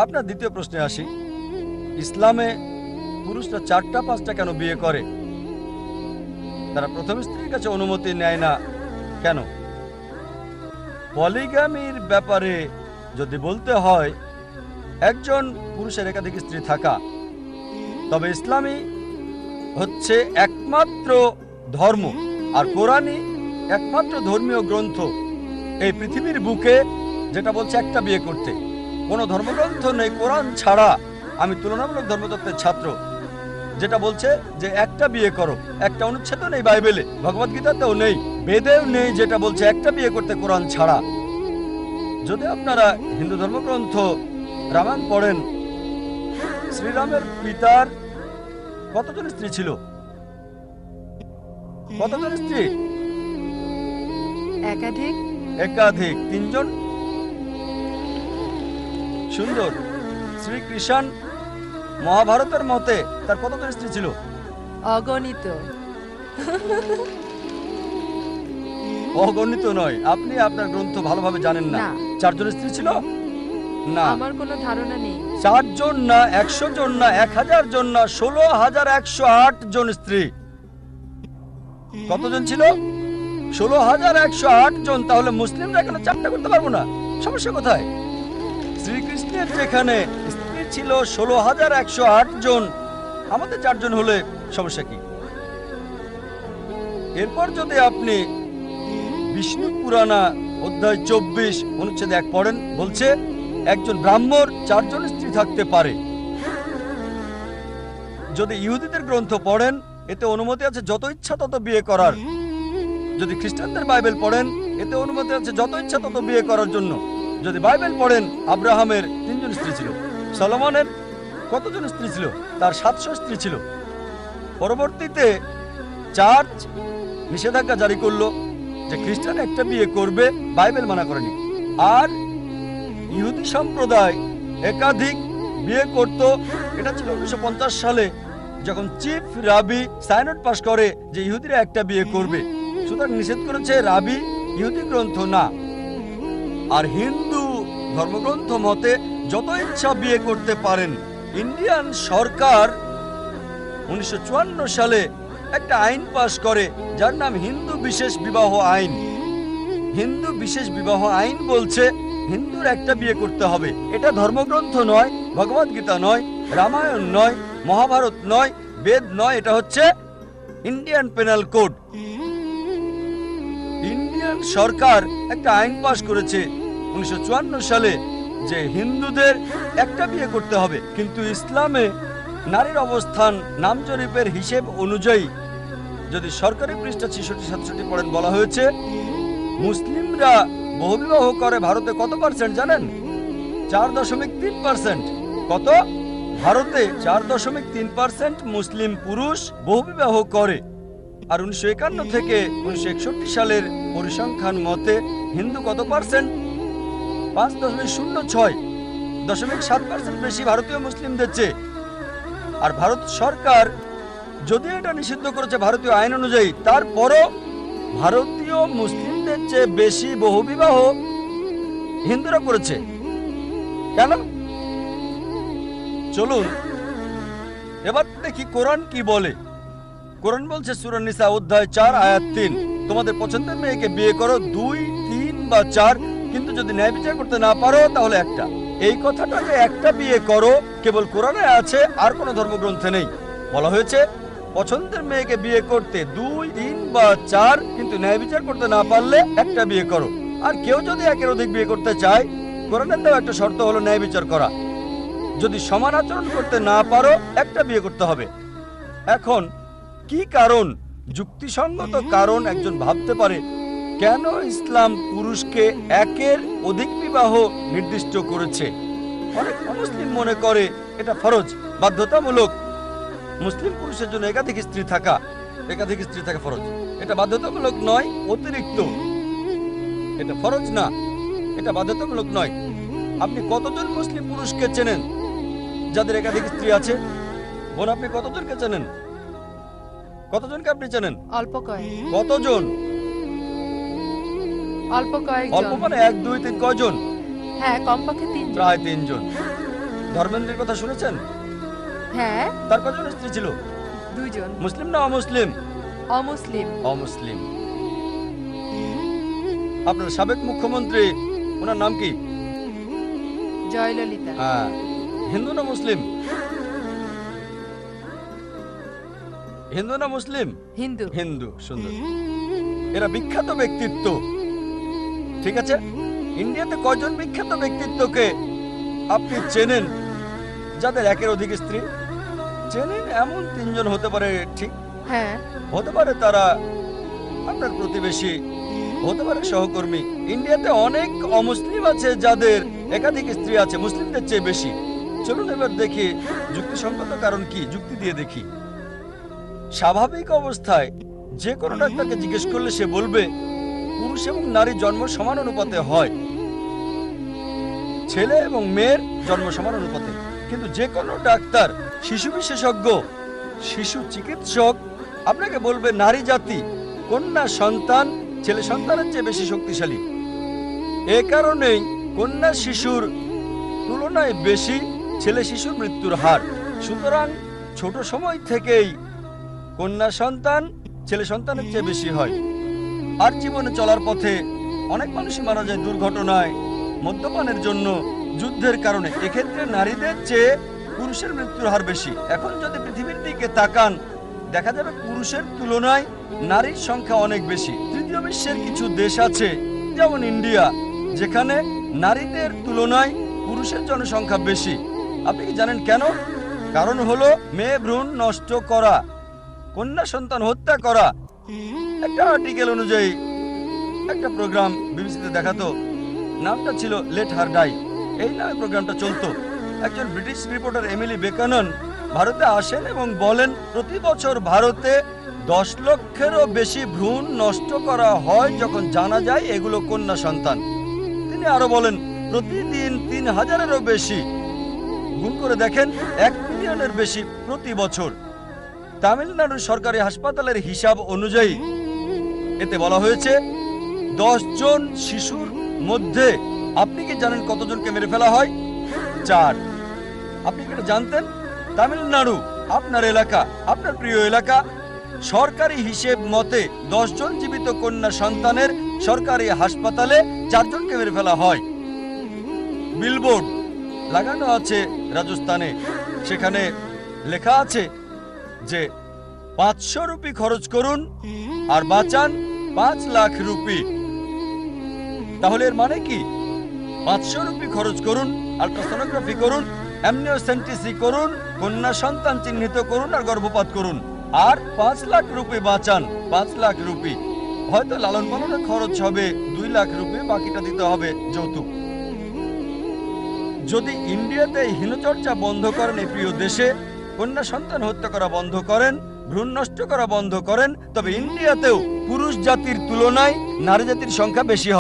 আপনার দ্বিতীয় প্রশ্নে আসি, ইসলামে পুরুষরা 4টা 5টা কেন বিয়ে করে? তারা প্রথম স্ত্রীর কাছে অনুমতি নেয় না কেন? পলিগামির ব্যাপারে যদি বলতে হয়, একজন পুরুষের একাধিক স্ত্রী থাকা, তবে ইসলামী হচ্ছে একমাত্র ধর্ম আর কোরআনই একমাত্র ধর্মীয় গ্রন্থ এই পৃথিবীর বুকে যেটা বলছে একটা বিয়ে করতে। কোনো ধর্মগ্রন্থ নেই কোরআন ছাড়া, আমি তুলনামূলক ধর্মতত্ত্বের ছাত্র, যেটা বলছে যে একটা বিয়ে করো। একটা অনুচ্ছেদ নেই বাইবেলে, ভগবদ্গীতাতেও নেই, বেদেও নেই যেটা বলছে একটা বিয়ে করতে কোরআন ছাড়া। যদি আপনারা হিন্দু ধর্মগ্রন্থ রামায়ণ পড়েন, শ্রীরামের পিতার কতজন স্ত্রী ছিল? কতজন স্ত্রী? একাধিক। একাধিক, 3জন। সুন্দর। শ্রীকৃষ্ণ মহাভারতের মতে তার কতজন স্ত্রী ছিল? অগণিত। অগণিত নয়, আপনি আপনার গ্রন্থ ভালোভাবে জানেন না। না। 4 জন স্ত্রী ছিল না। আমার কোনো ধারণা নেই। 4 জন না, 100 জন না, 1000 জন না, 16,108 জন স্ত্রী। কতজন ছিল? 16,108 জন। তাহলে মুসলিমরা কেন 4টা করতে পারবো না? সমস্যা কোথায়? শ্রীকৃষ্ণের যেখানে স্ত্রী ছিল 16,108 জন, আমাদের 4 জন হলে সমস্যা কি? এরপর যদি আপনি বিষ্ণু পুরাণা অধ্যায় 24 অনুচ্ছেদ 1 পড়েন, বলছে একজন ব্রাহ্মণ 4 জন স্ত্রী থাকতে পারে। যদি ইহুদিদের গ্রন্থ পড়েন, এতে অনুমতি আছে যত ইচ্ছা তত বিয়ে করার। যদি খ্রিস্টানদের বাইবেল পড়েন, এতে অনুমতি আছে যত ইচ্ছা তত বিয়ে করার জন্য। যদি বাইবেল পড়েন, আব্রাহামের 3 জন স্ত্রী ছিল। সলোমনের কতজন স্ত্রী ছিল? তার 700 স্ত্রী ছিল। পরবর্তীতে চার্চ নিষেধাজ্ঞা জারি করলো যে খ্রিস্টান একটা বিয়ে করবে, বাইবেল মানা করেনি। আর ইহুদি সম্প্রদায় একাধিক বিয়ে করত। এটা ছিল 1950 সালে, যখন চিফ রাবি সাইনড পাশ করে যে ইহুদিরা একটা বিয়ে করবে। সুতরাং নিষেধ করেছে রাবি, ইহুদি গ্রন্থ না। আর হিন্দু ধর্মগ্রন্থ মতে যত ইচ্ছা বিয়ে করতে পারেন। ইন্ডিয়ান সরকার 1954 সালে একটা আইন পাশ করে যার নাম হিন্দু বিশেষ বিবাহ আইন। হিন্দু বিশেষ বিবাহ আইন বলছে হিন্দুর একটা বিয়ে করতে হবে। এটা ধর্মগ্রন্থ নয়, ভগবদ্গীতা নয়, রামায়ণ নয়, মহাভারত নয়, বেদ নয়, এটা হচ্ছে ইন্ডিয়ান পেনাল কোড। ইন্ডিয়ান সরকার একটা আইন পাশ করেছে 1954 সালে যে হিন্দুদের একটা বিয়ে করতে হবে। কিন্তু ইসলামে নারীর অবস্থান নাম জরিপের হিসেব অনুযায়ী, যদি সরকারি পৃষ্ঠা 66-67 পড়েন, বলা হয়েছে মুসলিমরা বহুবিবাহ করে ভারতে কত পার্সেন্ট জানেন? 4.3%। কত? ভারতে 4.3% মুসলিম পুরুষ বহুবিবাহ করে। আর 1951 থেকে 1961 সালের পরিসংখ্যান মতে হিন্দু কত পার্সেন্ট? 5.06.7% বেশি ভারতীয় মুসলিমদের চেয়ে। আর ভারত সরকার যদি এটা নিষিদ্ধ করেছে ভারতীয় আইন অনুযায়ী, তারপরও ভারতীয় মুসলিমদের চেয়ে বেশি বহুবিবাহ হিন্দুরা করেছে। কেন? চলুন এবার দেখি কোরআন কি বলে। কোরআন বলছে সূরা নিসা অধ্যায় 4 আয়াত 3, তোমাদের পছন্দের মেয়েকে বিয়ে করো 2, 3 বা 4, কিন্তু যদি ন্যায় বিচার করতে না পারো তাহলে একটা। এই কথাটা যে একটা বিয়ে করো কেবল কোরআনে আছে, আর কোনো ধর্মগ্রন্থে নেই। বলা হয়েছে পছন্দের মেয়েকে বিয়ে করতে 2, 3 বা 4, কিন্তু ন্যায় বিচার করতে না পারলে একটা বিয়ে করো। আর কেউ যদি একের অধিক বিয়ে করতে চায়, কোরআনের দেওয়া একটা শর্ত হলো ন্যায় বিচার করা। যদি সমান আচরণ করতে না পারো একটা বিয়ে করতে হবে। এখন কি কারণ, যুক্তিসঙ্গত কারণ একজন ভাবতে পারে কেন ইসলাম পুরুষকে একের অধিক বিবাহ নির্দিষ্ট করেছে? অনেক মুসলিম মনে করে এটা ফরজ, বাধ্যতামূলক। মুসলিম পুরুষের জন্য একাধিক স্ত্রী থাকা ফরজ। এটা বাধ্যতামূলক নয়, অতিরিক্ত। এটা ফরজ না, এটা বাধ্যতামূলক নয়। আপনি কতজন মুসলিম পুরুষকে চেনেন যাদের একাধিক স্ত্রী আছে? বোন, আপনি কতজনকে চেনেন? কতজনকে আপনি চেনেন? অল্প কয়েক। কতজন? অল্প কয়েক। অল্প মানে 1, 2, 3 কয়জন? হ্যাঁ, কমপক্ষে 3 জন। প্রায় 3 জন। ধর্মেন্দ্রের কথা শুনেছেন? হ্যাঁ, তার কজন স্ত্রী ছিল? 2 জন। মুসলিম না অমুসলিম? অমুসলিম। অমুসলিম। আপনার সাবেক মুখ্যমন্ত্রী, ওনার নাম কি? জয়ললিতা। হ্যাঁ। হিন্দু না মুসলিম? হিন্দু না মুসলিম? হিন্দু। হিন্দু। সুন্দর। এরা বিখ্যাত ব্যক্তিত্ব, ঠিক আছে? ইন্ডিয়াতে কয়জন বিখ্যাত ব্যক্তিত্বকে আপনি চেনেন যাদের একের অধিক স্ত্রী? চেনেন এমন 3 জন হতে পারে, ঠিক? হ্যাঁ। হতে পারে তারা আপনার প্রতিবেশী, হতে পারে সহকর্মী। ইন্ডিয়াতে অনেক অমুসলিম আছে যাদের একাধিক স্ত্রী আছে, মুসলিমদের চেয়ে বেশি। চলুন এবার দেখি যুক্তিসঙ্গত কারণ কি, যুক্তি দিয়ে দেখি। স্বাভাবিক অবস্থায় যে কোনো ডাক্তারকে জিজ্ঞেস করলে সে বলবে পুরুষ এবং নারী জন্ম সমান অনুপাতে হয়, ছেলে এবং মেয়ের জন্ম সমান অনুপাতে। কিন্তু যে কোনো ডাক্তার, শিশু বিশেষজ্ঞ, শিশু চিকিৎসক আপনাকে বলবে নারী জাতি, কন্যা সন্তান ছেলে সন্তানের চেয়ে বেশি শক্তিশালী। এ কারণেই কন্যা শিশুর তুলনায় বেশি ছেলে শিশুর মৃত্যুর হার। সুতরাং ছোট সময় থেকেই কন্যা সন্তান ছেলে সন্তানের চেয়ে বেশি হয়। আর জীবনে চলার পথে অনেক মানুষই মারা যায় দুর্ঘটনায়, মদ্যপানের জন্য, যুদ্ধের কারণে। এক্ষেত্রে নারীদের চেয়ে পুরুষের মৃত্যুর হার বেশি। এখন যদি পৃথিবীর দিকে তাকান, দেখা যাবে পুরুষের তুলনায় নারীর সংখ্যা অনেক বেশি। তৃতীয় বিশ্বের কিছু দেশ আছে, যেমন ইন্ডিয়া, যেখানে নারীদের তুলনায় পুরুষের জনসংখ্যা বেশি। আপনি কি জানেন কেন? কারণ হলো মেয়ে ভ্রূণ নষ্ট করা, কন্যা সন্তান হত্যা করা। একটা আর্টিকেল অনুযায়ী একটা প্রোগ্রাম বিবিসিতে দেখাতো, নামটা ছিল লেট হার ডাই। এই নামে প্রোগ্রামটা চলতো। একজন ব্রিটিশ রিপোর্টার এমিলি বেকানন ভারতে আসেন এবং বলেন প্রতি বছর ভারতে 10 লক্ষেরও বেশি ভ্রূণ নষ্ট করা হয় যখন জানা যায় এগুলো কন্যা সন্তান। তিনি আরো বলেন প্রতিদিন 3000-এরও বেশি। গুণ করে দেখেন 1 মিলিয়নের বেশি প্রতি বছর। তামিলনাড়ুর সরকারি হাসপাতালের হিসাব অনুযায়ী এতে বলা হয়েছে 10 জন শিশুর মধ্যে আপনি কি জানেন কতজনকে মেরে ফেলা হয়? 4। আপনি কি এটা জানতেন? তামিলনাড়ু, আপনার এলাকা, আপনার প্রিয় এলাকা, সরকারি হিসেব মতে 10 জন জীবিত কন্যা সন্তানের সরকারি হাসপাতালে 4 জনকে মেরে ফেলা হয়। বিলবোর্ড লাগানো আছে রাজস্থানে, সেখানে লেখা আছে যে 500 রুপি খরচ করুন আর বাঁচান 5 লাখ রুপি। তাহলে এর মানে কি? 500 রুপি খরচ করুন, আল্ট্রাসোনোগ্রাফি করুন, অ্যামনিওসেন্টিসি করুন, কন্যা সন্তান চিহ্নিত করুন আর গর্ভপাত করুন, আর 5 লাখ রুপি বাঁচান। 5 লাখ রুপি। হয়তো লালন পালনের খরচ হবে 2 লাখ রুপি, বাকিটা দিতে হবে যৌতুক। যদি ইন্ডিয়াতে হীনচর্চা বন্ধ করেন, এই প্রিয় দেশে কন্যা সন্তান হত্যা করা বন্ধ করেন, ভ্রূণ নষ্ট করা বন্ধ করেন, তবে ইন্ডিয়াতেও পুরুষ জাতির তুলনায় নারী জাতির সংখ্যা বেশি হবে।